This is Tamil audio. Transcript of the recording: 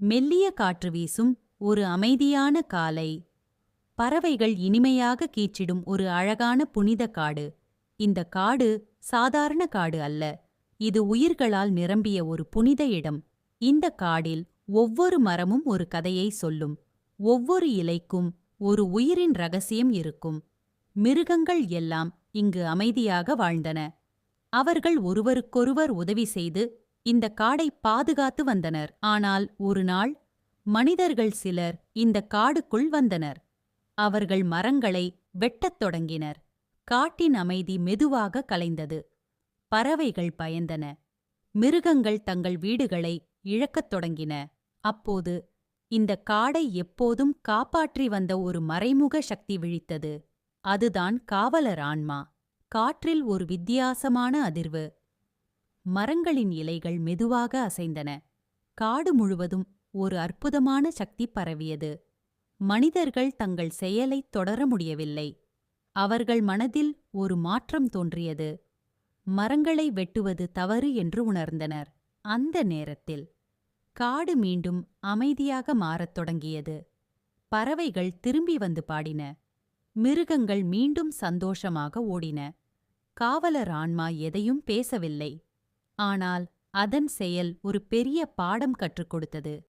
மெல்லிய காற்று வீசும் ஒரு அமைதியான காலை. பறவைகள் இனிமையாக கீச்சிடும் ஒரு அழகான புனித காடு. இந்த காடு சாதாரண காடு அல்ல, இது உயிர்களால் நிரம்பிய ஒரு புனித இடம். இந்த காடில் ஒவ்வொரு மரமும் ஒரு கதையை சொல்லும். ஒவ்வொரு இலைக்கும் ஒரு உயிரின் ரகசியம் இருக்கும். மிருகங்கள் எல்லாம் இங்கு அமைதியாக வாழ்ந்தன. அவர்கள் ஒருவருக்கொருவர் உதவி செய்து இந்த காடை பாதுகாத்து வந்தனர். ஆனால் ஒரு நாள் மனிதர்கள் சிலர் இந்த காடுக்குள் வந்தனர். அவர்கள் மரங்களை வெட்டத் தொடங்கினர். காட்டின் அமைதி மெதுவாக கலைந்தது. பறவைகள் பயந்தன. மிருகங்கள் தங்கள் வீடுகளை இழக்கத் தொடங்கின. அப்போது இந்த காடை எப்போதும் காப்பாற்றி வந்த ஒரு மறைமுக சக்தி விழித்தது. அதுதான் காவலர் ஆன்மா. காற்றில் ஒரு வித்தியாசமான அதிர்வு. மரங்களின் இலைகள் மெதுவாக அசைந்தன. காடு முழுவதும் ஒரு அற்புதமான சக்தி பரவியது. மனிதர்கள் தங்கள் செயலைத் தொடர முடியவில்லை. அவர்கள் மனதில் ஒரு மாற்றம் தோன்றியது. மரங்களை வெட்டுவது தவறு என்று உணர்ந்தனர். அந்த நேரத்தில் காடு மீண்டும் அமைதியாக மாறத் தொடங்கியது. பறவைகள் திரும்பி வந்து பாடின. மிருகங்கள் மீண்டும் சந்தோஷமாக ஓடின. காவலர் ஆன்மா எதையும் பேசவில்லை. ஆனால் அதன் செயல் ஒரு பெரிய பாடம் கற்றுக் கொடுத்தது.